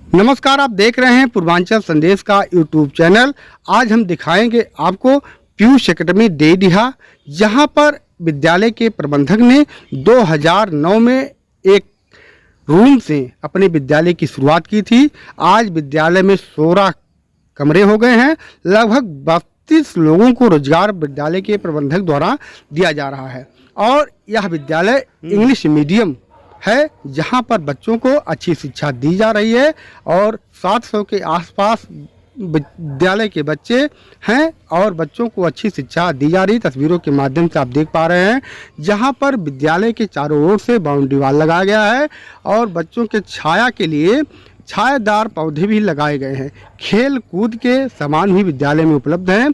नमस्कार, आप देख रहे हैं पूर्वांचल संदेश का यूट्यूब चैनल। आज हम दिखाएंगे आपको पीयूष एकेडमी डेडिहा, जहां पर विद्यालय के प्रबंधक ने 2009 में एक रूम से अपने विद्यालय की शुरुआत की थी। आज विद्यालय में 16 कमरे हो गए हैं। लगभग 32 लोगों को रोजगार विद्यालय के प्रबंधक द्वारा दिया जा रहा है और यह विद्यालय इंग्लिश मीडियम है, जहां पर बच्चों को अच्छी शिक्षा दी जा रही है और 700 के आसपास विद्यालय के बच्चे हैं और बच्चों को अच्छी शिक्षा दी जा रही। तस्वीरों के माध्यम से आप देख पा रहे हैं, जहां पर विद्यालय के चारों ओर से बाउंड्री वॉल लगाया गया है और बच्चों के छाया के लिए छायादार पौधे भी लगाए गए हैं। खेल कूद के सामान भी विद्यालय में उपलब्ध हैं।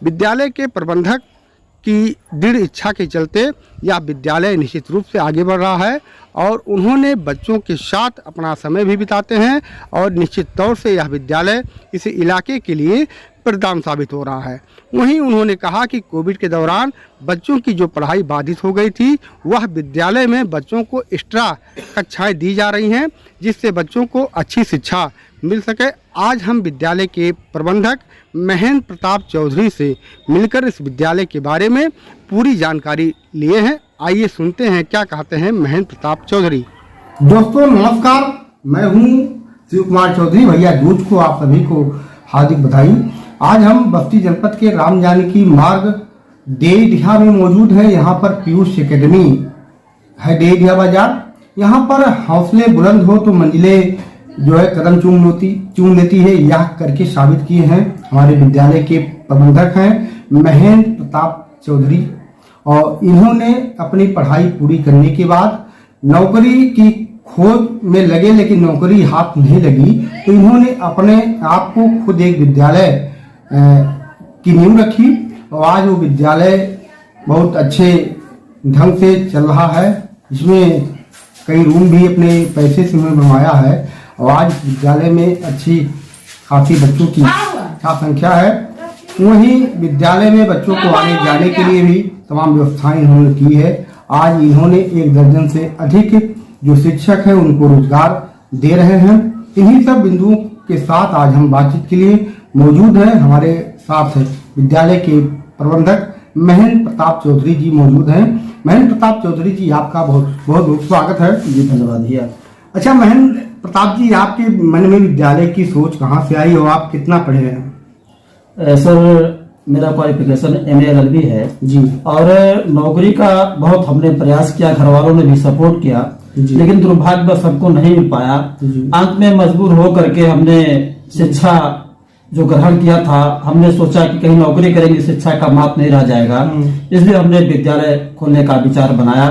विद्यालय के प्रबंधक की दृढ़ इच्छा के चलते यह विद्यालय निश्चित रूप से आगे बढ़ रहा है और उन्होंने बच्चों के साथ अपना समय भी बिताते हैं और निश्चित तौर से यह विद्यालय इस इलाके के लिए वरदान साबित हो रहा है। वहीं उन्होंने कहा कि कोविड के दौरान बच्चों की जो पढ़ाई बाधित हो गई थी, वह विद्यालय में बच्चों को एक्स्ट्रा कक्षाएं दी जा रही हैं, जिससे बच्चों को अच्छी शिक्षा मिल सके। आज हम विद्यालय के प्रबंधक महेंद्र प्रताप चौधरी से मिलकर इस विद्यालय के बारे में पूरी जानकारी लिए हैं। आइए सुनते हैं क्या कहते हैं महेंद्र प्रताप चौधरी। दोस्तों नमस्कार, मैं हूं शिव कुमार चौधरी। भैया दूज को आप सभी को हार्दिक बधाई। आज हम बस्ती जनपद के राम जानकी मार्ग डेडिहा में मौजूद है। यहाँ पर पीयूष एकेडमी है, डेडिहा बाजार। यहाँ पर हौसले बुलंद हो तो मंजिलें जो है कदम चूम लेती है, यह करके साबित किए हैं हमारे विद्यालय के प्रबंधक हैं महेंद्र प्रताप चौधरी। और इन्होंने अपनी पढ़ाई पूरी करने के बाद नौकरी की खोज में लगे, लेकिन नौकरी हाथ नहीं लगी, तो इन्होंने अपने आप को खुद एक विद्यालय की नींव रखी और आज वो विद्यालय बहुत अच्छे ढंग से चल रहा है। इसमें कई रूम भी अपने पैसे से उन्होंने बनवाया है और आज विद्यालय में अच्छी खासी बच्चों की संख्या है। वहीं विद्यालय में बच्चों को आने जाने के लिए भी तमाम व्यवस्थाएं इन्होंने की है। आज इन्होंने 1 दर्जन से अधिक जो शिक्षक हैं उनको रोजगार दे रहे हैं। इन्हीं सब बिंदुओं के साथ आज हम बातचीत के लिए मौजूद हैं। हमारे साथ विद्यालय के प्रबंधक महेंद्र प्रताप चौधरी जी मौजूद हैं। महेंद्र प्रताप चौधरी जी, आपका बहुत बहुत स्वागत है। जी धन्यवाद भैया। अच्छा महेंद्र प्रताप जी, आपके मन में विद्यालय की सोच कहाँ से आई और आप कितना पढ़े हैं? सर, मेरा क्वालिफिकेशन MA LLB है जी। और नौकरी का बहुत हमने प्रयास किया, घर वालों ने भी सपोर्ट किया, लेकिन दुर्भाग्यवश सबको नहीं मिल पाया। अंत में मजबूर हो करके हमने शिक्षा जो ग्रहण किया था, हमने सोचा कि कहीं नौकरी करेंगे, शिक्षा का माप नहीं रह जाएगा, इसलिए हमने विद्यालय खोलने का विचार बनाया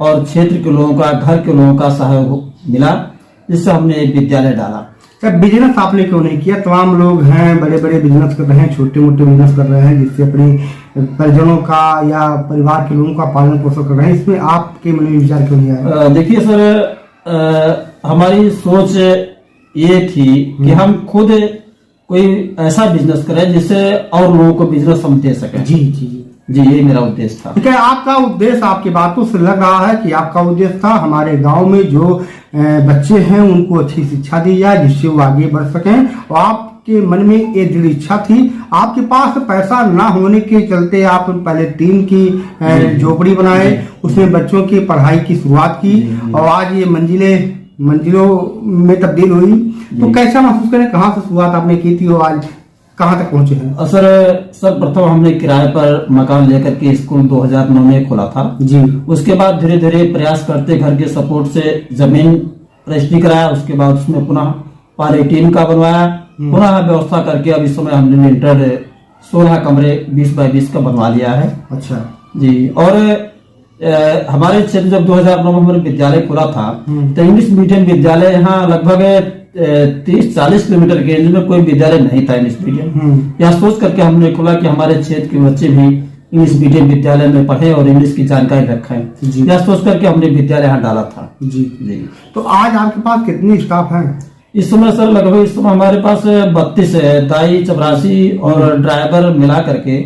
और क्षेत्र के लोगों का, घर के लोगों का सहयोग मिला, जिससे हमने एक विद्यालय डाला। बिजनेस आपने क्यों नहीं किया? तमाम लोग हैं, बड़े बड़े बिजनेस कर रहे हैं, छोटे मोटे बिजनेस कर रहे हैं, जिससे अपनी परिजनों का या परिवार के लोगों का पालन पोषण कर रहे हैं। इसमें आपके मन में विचार क्यों नहीं आया? देखिए सर, हमारी सोच ये थी कि हम खुद कोई ऐसा बिजनेस करें जिससे और लोगों को बिजनेस हम दे सकें। जी जी जी जी, ये मेरा उद्देश्य था। ठीक है, आपका उद्देश्य, आपकी बातों से लग रहा है कि आपका उद्देश्य था हमारे गांव में जो बच्चे हैं उनको अच्छी शिक्षा दी जाए, जिससे वो आगे बढ़ सकें। और आपके मन में ये दृढ़ इच्छा थी। आपके पास पैसा ना होने के चलते आप पहले टीन की झोपड़ी बनाए, उसमें बच्चों की पढ़ाई की शुरुआत की और आज ये मंजिलों में तब्दील हुई। तो कैसा महसूस करें, कहाँ से शुरुआत आपने की थी और आज कहाँ तक पहुंचे हैं? सर प्रथम हमने किराए पर मकान लेकर के स्कूल 2009 में खोला था जी। उसके बाद धीरे धीरे प्रयास करते घर के सपोर्ट से जमीन रजिस्ट्री कराया, उसके बाद उसमें पुनः पहले टीन का बनवाया, पुनः व्यवस्था करके अब इस समय हमने इंटर 16 कमरे 20 बाई 20 का बनवा लिया है। अच्छा जी। और हमारे क्षेत्र जब 2009 में हमारे विद्यालय खुला था तो इंग्लिश मीडियम विद्यालय यहाँ लगभग 30-40 किलोमीटर के रेंज में कोई विद्यालय नहीं था इंग्लिश मीडियम। यह सोच करके हमने खोला कि हमारे क्षेत्र के बच्चे भी इंग्लिश मीडियम विद्यालय में पढ़े और इंग्लिश की जानकारी रखें। यह सोच करके हमने विद्यालय यहाँ डाला था। जी जी। तो आज आपके पास कितनी स्टाफ है? इस समय सर लगभग इस समय हमारे पास 32 है, दाई, चपरासी और ड्राइवर मिला करके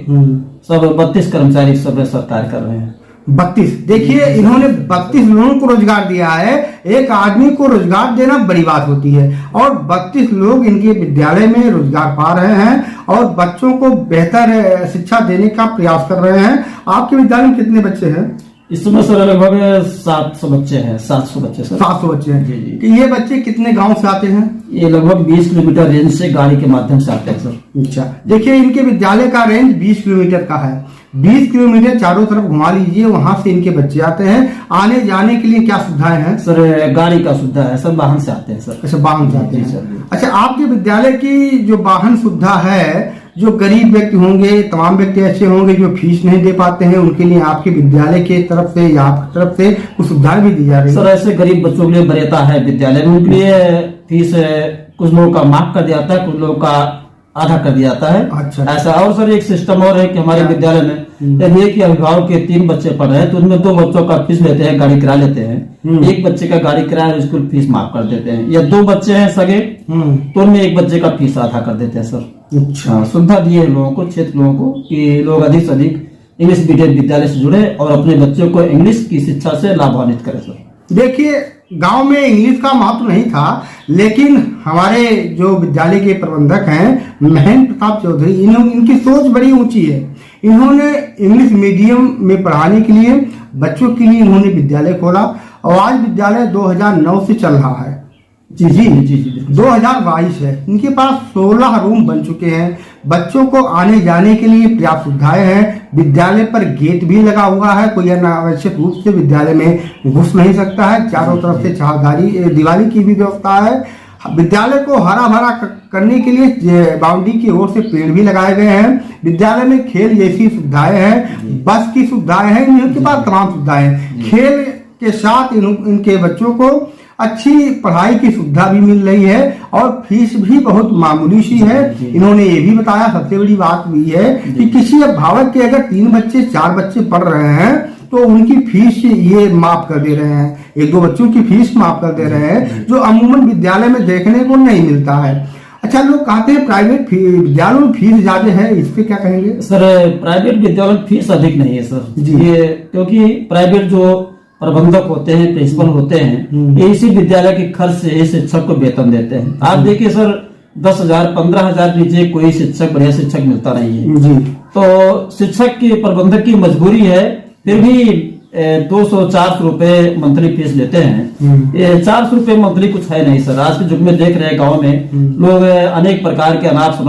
सब 32 कर्मचारी इस समय सर कार्य कर रहे हैं। 32। देखिए इन्होंने 32 लोगों को रोजगार दिया है। एक आदमी को रोजगार देना बड़ी बात होती है और 32 लोग इनके विद्यालय में रोजगार पा रहे हैं और बच्चों को बेहतर शिक्षा देने का प्रयास कर रहे हैं। आपके विद्यालय में कितने बच्चे हैं? इस समय सर लगभग 700 बच्चे हैं। 700 बच्चे सर। 700 बच्चे हैं। जी जी। कि ये बच्चे कितने गांव से आते हैं? ये लगभग 20 किलोमीटर रेंज से गाड़ी के माध्यम से आते हैं सर। अच्छा, देखिए इनके विद्यालय का रेंज 20 किलोमीटर का है। 20 किलोमीटर चारों तरफ घुमा लीजिए, वहां से इनके बच्चे आते हैं। आने जाने के लिए क्या सुविधाएं हैं? सर गाड़ी का सुविधा है सर, वाहन से आते हैं सर। अच्छा, वाहन से आते जी हैं। सर। अच्छा, आपके विद्यालय की जो वाहन सुविधा है, जो गरीब व्यक्ति होंगे, तमाम व्यक्ति ऐसे होंगे जो फीस नहीं दे पाते हैं, उनके लिए आपके विद्यालय के तरफ से या आपकी तरफ से कुछ सुविधाएं भी दी जा रही है? सर ऐसे गरीब बच्चों के लिए वरीयता है विद्यालय में, उनके लिए फीस कुछ लोगों का माफ कर दिया जाता है, कुछ लोगों का आधा कर दिया जाता है। अच्छा। ऐसा। और सर एक सिस्टम और है कि हमारे विद्यालय में यदि एक अभिभावक के 3 बच्चे पढ़ रहे हैं तो उनमें 2 बच्चों का फीस लेते हैं, गाड़ी किराया लेते हैं। एक बच्चे का गाड़ी किराया और स्कूल फीस माफ कर देते हैं। या 2 बच्चे हैं सगे तो उनमें एक बच्चे का फीस आधा कर देते हैं सर। अच्छा, सुविधा दी है लोगों को, क्षेत्र लोगों को, कि लोग अधिक से अधिक इंग्लिश मीडियम विद्यालय से जुड़े और अपने बच्चों को इंग्लिश की शिक्षा से लाभान्वित करें सर। देखिए गांव में इंग्लिश का महत्व नहीं था, लेकिन हमारे जो विद्यालय के प्रबंधक हैं महेंद्र प्रताप चौधरी, इनकी सोच बड़ी ऊंची है। इन्होंने इंग्लिश मीडियम में पढ़ाने के लिए बच्चों के लिए इन्होंने विद्यालय खोला और आज विद्यालय 2009 से चल रहा है। जी जी जी जी 2022 है। इनके पास 16 रूम बन चुके हैं। बच्चों को आने जाने के लिए पर्याप्त सुविधाएं हैं। विद्यालय पर गेट भी लगा हुआ है, कोई अनावश्यक रूप से विद्यालय में घुस नहीं सकता है। चारों तरफ से चारदीवारी दिवाली की भी व्यवस्था है। विद्यालय को हरा भरा करने के लिए बाउंड्री की ओर से पेड़ भी लगाए गए हैं। विद्यालय में खेल जैसी सुविधाएं हैं, बस की सुविधाएं हैं, इनके पास तमाम सुविधाएं हैं। खेल के साथ इनके बच्चों को अच्छी पढ़ाई की सुविधा भी मिल रही है और फीस भी बहुत मामूली सी है। इन्होंने ये भी बताया, सबसे बड़ी बात भी है कि किसी अभिभावक के अगर 3 बच्चे 4 बच्चे पढ़ रहे हैं तो उनकी फीस ये माफ कर दे रहे हैं, 1-2 बच्चों की फीस माफ कर दे रहे हैं, जो अमूमन विद्यालय में देखने को नहीं मिलता है। अच्छा, लोग कहते हैं प्राइवेट विद्यालयों में फीस ज्यादा है, इस पे क्या कहेंगे? सर प्राइवेट विद्यालय में फीस अधिक नहीं है सर जी। ये क्योंकि प्राइवेट जो प्रबंधक होते हैं, प्रिंसिपल होते हैं, ये इसी विद्यालय के खर्च से ही शिक्षक को वेतन देते हैं। आप देखिए सर 10,000 15,000 नीचे कोई शिक्षक, बढ़िया शिक्षक मिलता नहीं है जी। तो शिक्षक की, प्रबंधक की मजबूरी है, फिर भी 200-400 रुपए मंथली फीस लेते हैं। ये 400 रुपए मंथली कुछ है नहीं सर। आज के युग में देख रहे हैं गाँव में लोग अनेक प्रकार के अनाज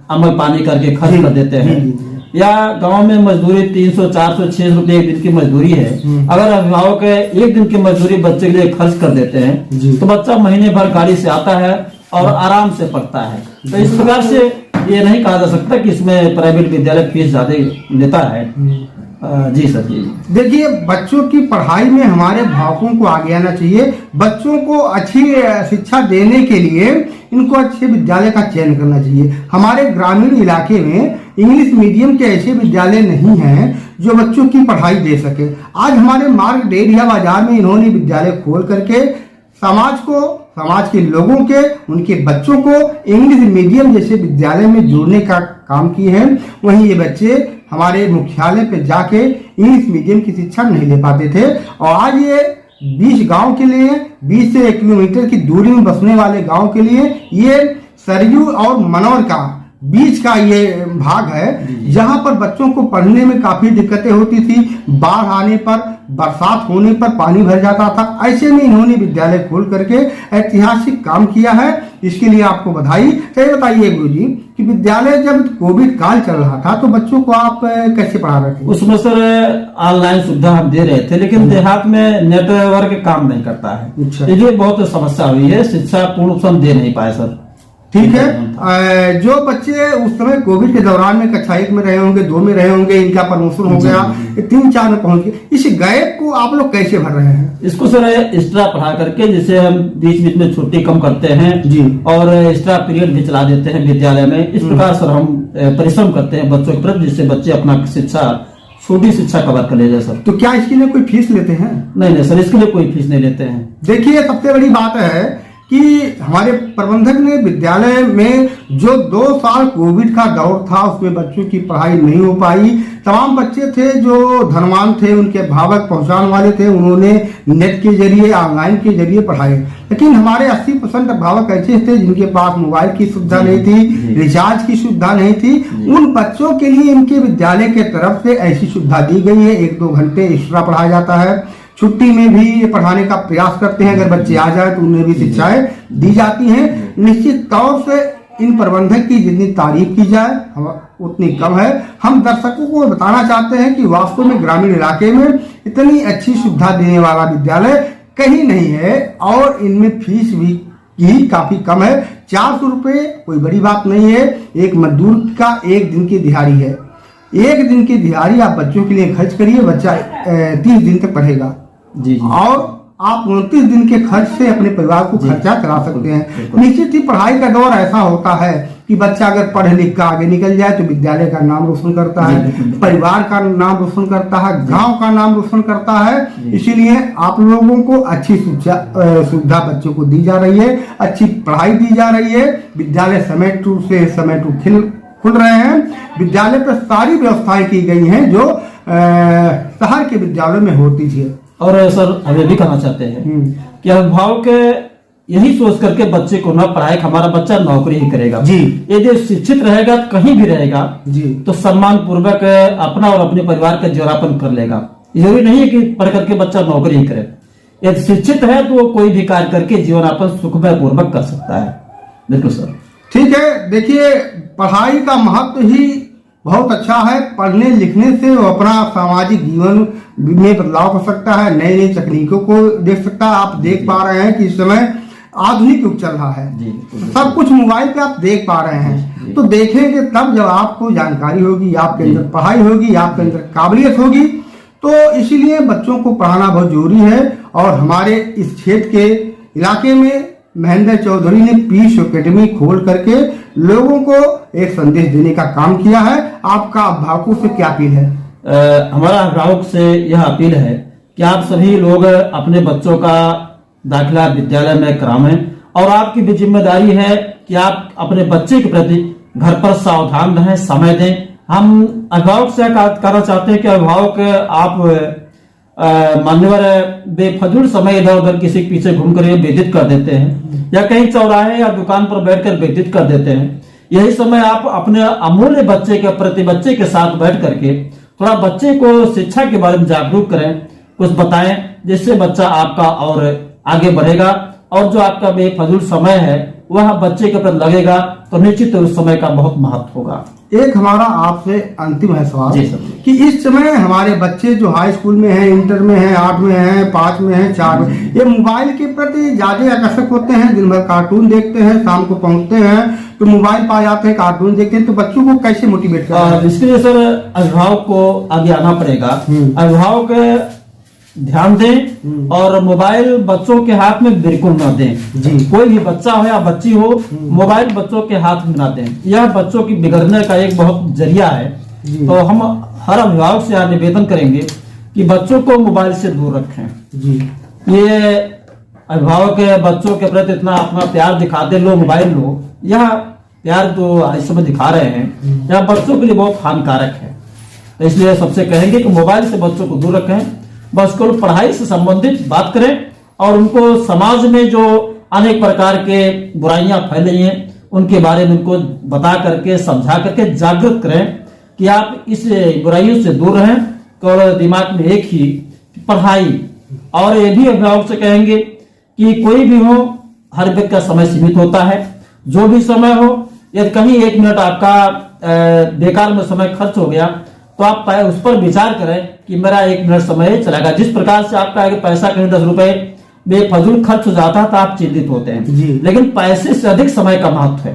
अमल पानी करके खर्च कर देते हैं। या गांव में मजदूरी 300, 400, 600 रुपए एक दिन की मजदूरी है। अगर अभिभावक एक दिन की मजदूरी बच्चे के लिए खर्च कर देते हैं तो बच्चा महीने भर गाड़ी से आता है और आराम से पढ़ता है। तो इस प्रकार से ये नहीं कहा जा सकता कि इसमें प्राइवेट विद्यालय फीस ज्यादा लेता है। जी सर जी। देखिए बच्चों की पढ़ाई में हमारे अभिभावकों को आगे आना चाहिए। बच्चों को अच्छी शिक्षा देने के लिए इनको अच्छे विद्यालय का चयन करना चाहिए। हमारे ग्रामीण इलाके में इंग्लिश मीडियम के ऐसे विद्यालय नहीं हैं जो बच्चों की पढ़ाई दे सके। आज हमारे मार्ग डेरिया बाजार में इन्होंने विद्यालय खोल करके समाज के लोगों के, उनके बच्चों को इंग्लिश मीडियम जैसे विद्यालय में जोड़ने का काम किए हैं। वहीं ये बच्चे हमारे मुख्यालय पे जाके इंग्लिश मीडियम की शिक्षा नहीं ले पाते थे और आज ये 20 गांव के लिए, 20 से 1 किलोमीटर की दूरी में बसने वाले गांव के लिए ये सरयू और मनौर का बीच का ये भाग है, जहां पर बच्चों को पढ़ने में काफी दिक्कतें होती थी। बाढ़ आने पर, बरसात होने पर पानी भर जाता था। ऐसे में इन्होंने विद्यालय खोल करके ऐतिहासिक काम किया है, इसके लिए आपको बधाई। सही बताइए गुरुजी कि विद्यालय जब कोविड काल चल रहा था तो बच्चों को आप कैसे पढ़ा रहे थे? उसमें सर ऑनलाइन सुविधा हम दे रहे थे, लेकिन देहात में नेटवर्क काम नहीं करता है। अच्छा। ये बहुत समस्या हुई है, शिक्षा पूर्ण रूप से हम दे नहीं पाए सर। ठीक है। जो बच्चे उस समय कोविड के दौरान में कक्षा 1 में रहे होंगे, 2 में रहे होंगे, इनका प्रमोशन हो गया, 3-4 में पहुंच गए, इस गैप को आप लोग कैसे भर रहे हैं? इसको सर एक्स्ट्रा पढ़ा करके, जिसे हम बीच बीच में छुट्टी कम करते हैं जी और एक्स्ट्रा पीरियड भी चला देते हैं विद्यालय में। इस प्रकार सर हम परिश्रम करते हैं बच्चों के प्रति, जिससे बच्चे अपना शिक्षा, छोटी शिक्षा कवर कर ले जाए सर। तो क्या इसके लिए कोई फीस लेते हैं? नहीं सर, इसके लिए कोई फीस नहीं लेते हैं। देखिए सबसे बड़ी बात है कि हमारे प्रबंधक ने विद्यालय में जो 2 साल कोविड का दौर था उसमें बच्चों की पढ़ाई नहीं हो पाई। तमाम बच्चे थे जो धनवान थे, उनके अभिभावक पहुंचाने वाले थे, उन्होंने नेट के जरिए ऑनलाइन के जरिए पढ़ाए। लेकिन हमारे 80% अभिभावक ऐसे थे जिनके पास मोबाइल की सुविधा नहीं थी, रिचार्ज की सुविधा नहीं थी। उन बच्चों के लिए इनके विद्यालय के तरफ से ऐसी सुविधा दी गई है, 1-2 घंटे एक्स्ट्रा पढ़ाया जाता है। छुट्टी में भी ये पढ़ाने का प्रयास करते हैं, अगर बच्चे आ जाए तो उन्हें भी शिक्षाएं दी जाती हैं। निश्चित तौर से इन प्रबंधक की जितनी तारीफ की जाए उतनी कम है। हम दर्शकों को बताना चाहते हैं कि वास्तव में ग्रामीण इलाके में इतनी अच्छी सुविधा देने वाला विद्यालय कहीं नहीं है और इनमें फीस भी काफी कम है। 400 रुपये कोई बड़ी बात नहीं है। एक मजदूर का 1 दिन की दिहाड़ी है। 1 दिन की दिहाड़ी आप बच्चों के लिए खर्च करिए, बच्चा 30 दिन तक पढ़ेगा और आप 29 दिन के खर्च से अपने परिवार को खर्चा करा सकते हैं। निश्चित ही पढ़ाई का दौर ऐसा होता है कि बच्चा अगर पढ़ लिख कर आगे निकल जाए तो विद्यालय का नाम रोशन करता है, परिवार का नाम रोशन करता है, गांव का नाम रोशन करता है। इसीलिए आप लोगों को अच्छी सुविधा बच्चों को दी जा रही है, अच्छी पढ़ाई दी जा रही है। विद्यालय समय टू खुल रहे हैं। विद्यालय पर सारी व्यवस्थाएं की गई हैं जो शहर के विद्यालयों में होती थी। और सर हम ये भी कहना चाहते हैं कि अभिभावक यही सोच करके बच्चे को न पढ़ाए कि हमारा बच्चा नौकरी ही करेगा जी। यदि शिक्षित रहेगा कहीं भी रहेगा जी तो सम्मान पूर्वक अपना और अपने परिवार का जीवनापन कर लेगा। जरूरी नहीं है कि पढ़ करके बच्चा नौकरी ही करे। यदि शिक्षित है तो वो कोई भी कार्य करके जीवनापन सुखमय पूर्वक कर सकता है। बिल्कुल सर, ठीक है। देखिए, पढ़ाई का महत्व ही बहुत अच्छा है। पढ़ने लिखने से वो अपना सामाजिक जीवन में बदलाव कर सकता है, नई नई तकनीकों को देख सकता है। आप देख पा रहे हैं कि इस समय आधुनिक युग चल रहा है, सब कुछ मोबाइल पे आप देख पा रहे हैं। तो देखेंगे तब जब आपको जानकारी होगी, आपके अंदर पढ़ाई होगी, आपके अंदर काबिलियत होगी। तो इसीलिए बच्चों को पढ़ाना बहुत जरूरी है। और हमारे इस क्षेत्र के इलाके में महेंद्र चौधरी ने पीयूष एकेडमी खोल करके लोगों को एक संदेश देने का काम किया है। आपका अभिभावकों से क्या अपील है? हमारा अभिभावक से यह अपील है कि आप सभी लोग अपने बच्चों का दाखिला विद्यालय में करावें और आपकी भी जिम्मेदारी है कि आप अपने बच्चे के प्रति घर पर सावधान रहें, समय दें। हम अभिभावक से कहना चाहते हैं कि अभिभावक आप मान्यवर बेफजूल समय इधर उधर किसी के पीछे घूम कर व्यतीत कर देते हैं या कहीं चौराहे या दुकान पर बैठकर व्यतीत कर देते हैं। यही समय आप अपने अमूल्य बच्चे के प्रति बच्चे के साथ बैठ करके थोड़ा बच्चे को शिक्षा के बारे में जागरूक करें, कुछ बताएं, जिससे बच्चा आपका और आगे बढ़ेगा और जो आपका बेफजूल समय है वह बच्चे के प्रति लगेगा तो निश्चित उस समय का बहुत महत्व होगा। एक हमारा आपसे अंतिम है सवाल कि इस समय हमारे बच्चे जो हाई स्कूल में हैं, इंटर में हैं, 8 में हैं, 5 में हैं, 4 में, ये मोबाइल के प्रति ज्यादा आकर्षक होते हैं। दिन भर कार्टून देखते हैं, शाम को पहुंचते हैं तो मोबाइल पा जाते हैं, कार्टून देखते हैं। तो बच्चों को कैसे मोटिवेट करें? इसके लिए सर अभिभावक को आगे आना पड़ेगा। अभिभावक ध्यान दें और मोबाइल बच्चों के हाथ में बिल्कुल न दें। कोई भी बच्चा हो या बच्ची हो, मोबाइल बच्चों के हाथ में न दें। यह बच्चों की बिगड़ने का एक बहुत जरिया है। तो हम हर अभिभावक से निवेदन करेंगे कि बच्चों को मोबाइल से दूर रखें। ये अभिभावक बच्चों के प्रति इतना अपना प्यार दिखाते, लो मोबाइल लो, यह प्यार जो इस समय दिखा रहे हैं यह बच्चों के लिए बहुत हानिकारक है। तो इसलिए सबसे कहेंगे कि मोबाइल से बच्चों को दूर रखें, बस को पढ़ाई से संबंधित बात करें और उनको समाज में जो अनेक प्रकार के बुराइयां फैल रही हैं उनके बारे में उनको बता करके समझा करके जागृत करें कि आप इस बुराइयों से दूर रहें। केवल दिमाग में एक ही पढ़ाई। और ये भी अभिभावक से कहेंगे कि कोई भी हो, हर व्यक्ति का समय सीमित होता है। जो भी समय हो, यदि कहीं 1 मिनट आपका बेकार में समय खर्च हो गया तो आप उस पर विचार करें कि मेरा 1 मिनट समय चलेगा। जिस प्रकार से आपका अगर पैसा कहीं 10 रुपए बेफजूल खर्च हो जाता है तो आप चिंतित होते हैं, लेकिन पैसे से अधिक समय का महत्व है।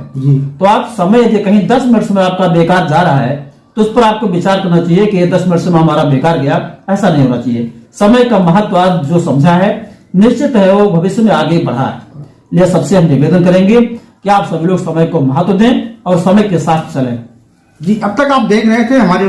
तो आप समय यदि कहीं 10 मिनट समय आपका बेकार जा रहा है तो उस पर आपको विचार करना चाहिए कि 10 मिनट समय हमारा बेकार गया। ऐसा नहीं होना चाहिए। समय का महत्व आज जो समझा है निश्चित है वो भविष्य में आगे बढ़ा है। यह सबसे हम निवेदन करेंगे कि आप सभी लोग समय को महत्व दें और समय के साथ चलें। जी, अब तक आप देख रहे थे हमारे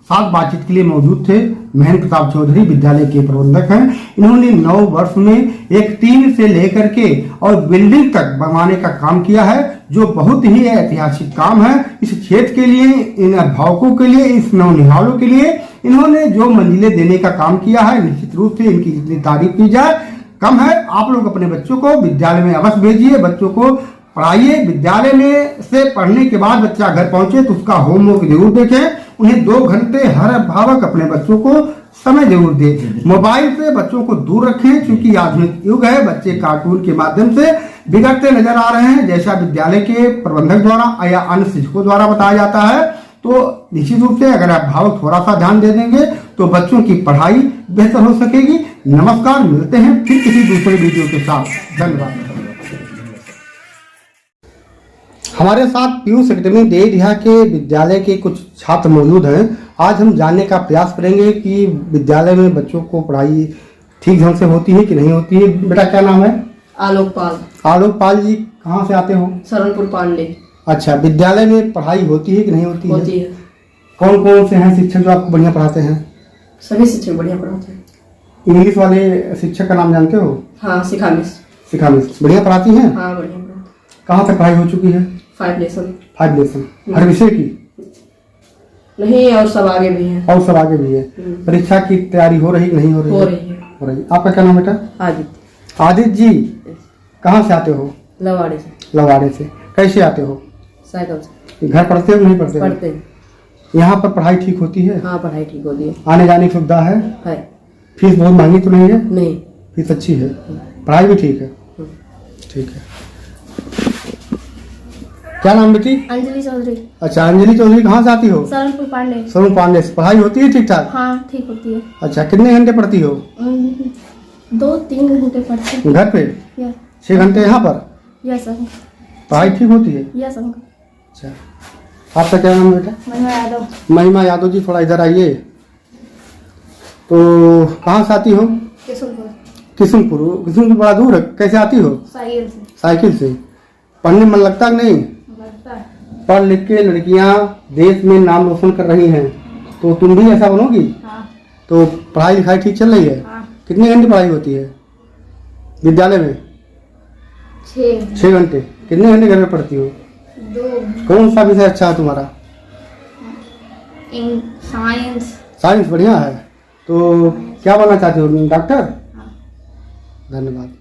साथ बातचीत के लिए मौजूद थे महेंद्र प्रताप चौधरी, विद्यालय के प्रबंधक हैं। इन्होंने 9 वर्ष में एक टीम से लेकर के और बिल्डिंग तक बनवाने का काम किया है, जो बहुत ही ऐतिहासिक काम है। इस क्षेत्र के लिए, इन अभिभावकों के लिए, इस नौनिहालों के लिए इन्होंने जो मंजिलें देने का काम किया है, निश्चित रूप से इनकी जितनी तारीफ की जाए कम है। आप लोग अपने बच्चों को विद्यालय में अवश्य भेजिए, बच्चों को पढ़ाइए। विद्यालय में से पढ़ने के बाद बच्चा घर पहुंचे तो उसका होमवर्क जरूर देखें। उन्हें 2 घंटे हर अभिभावक अपने बच्चों को समय जरूर दे। मोबाइल से बच्चों को दूर रखें, क्योंकि आधुनिक युग है। बच्चे कार्टून के माध्यम से बिगड़ते नजर आ रहे हैं, जैसा विद्यालय के प्रबंधक द्वारा या अन्य शिक्षकों द्वारा बताया जाता है। तो निश्चित रूप से अगर अभिभावक थोड़ा सा ध्यान दे देंगे तो बच्चों की पढ़ाई बेहतर हो सकेगी। नमस्कार, मिलते हैं फिर किसी दूसरे वीडियो के साथ। धन्यवाद। हमारे साथ पीयूष एकेडमी देडिहा के विद्यालय के कुछ छात्र मौजूद हैं। आज हम जानने का प्रयास करेंगे कि विद्यालय में बच्चों को पढ़ाई ठीक ढंग से होती है कि नहीं होती है। बेटा क्या नाम है? आलोक पाल। आलोक पाल जी, कहाँ से आते हो? शरणपुर पांडे। अच्छा, विद्यालय में पढ़ाई होती है कि नहीं होती होती है। कौन कौन से हैं शिक्षक जो आपको बढ़िया पढ़ाते हैं? सभी शिक्षक बढ़िया पढ़ाते हैं। इंग्लिश वाले शिक्षक का नाम जानते हो? हाँ, शिखा मिस। शिखा मिस बढ़िया पढ़ाती हैं? हाँ, बढ़िया पढ़ाते। कहाँ तक पढ़ाई हो चुकी है? 5 लेसन। 5 लेसन हर विषय की? नहीं, और सब आगे भी हैं। और सब आगे भी है। परीक्षा की तैयारी हो रही कि नहीं हो रही? हो रही है। हो रही। आपका क्या नाम बेटा? आदित्य। आदित्य जी, कहाँ से आते हो? लवाड़े से। लवाड़े से। कैसे आते हो? साइकिल से। घर पढ़ते हो कि नहीं पढ़ते? पढ़ते हैं। यहाँ पर पढ़ाई ठीक होती है? हाँ, पढ़ाई ठीक होती है। आने जाने की सुविधा है? है। फीस बहुत महंगी तो नहीं है? नहीं। फीस अच्छी है, पढ़ाई भी ठीक है। ठीक है। क्या नाम बेटी? अंजलि चौधरी। अच्छा, अंजलि चौधरी, कहाँ से आती हो? शरणपुर पांडे। सोनू पांडे से। पढ़ाई होती है ठीक ठाक? हाँ, ठीक होती है। अच्छा, कितने घंटे पढ़ती हो? 2-3 घंटे पढ़ते हैं। घर पे? यस। 6 घंटे यहाँ पर? Yes uncle. पढ़ाई ठीक होती है? Yes uncle. अच्छा, आपका क्या नाम है बेटा? महिमा यादव। महिमा यादव जी, थोड़ा इधर आइए। तो कहाँ से आती हो? किशनपुर। किशनपुर बड़ा दूर है, कैसे आती हो? साइकिल से। साइकिल से। पढ़ने में मन लगता है कि नहीं? लगता है। पढ़ लिख के लड़कियां देश में नाम रोशन कर रही हैं, तो तुम भी ऐसा बनोगी? हाँ। तो पढ़ाई लिखाई ठीक चल रही है? हाँ। कितने घंटे पढ़ाई होती है विद्यालय में? 6 घंटे। कितने घंटे घर में पढ़ती हो? 2। कौन सा विषय अच्छा है तुम्हारा? साइंस। साइंस बढ़िया है। तो क्या बनना चाहते हो? डॉक्टर? धन्यवाद।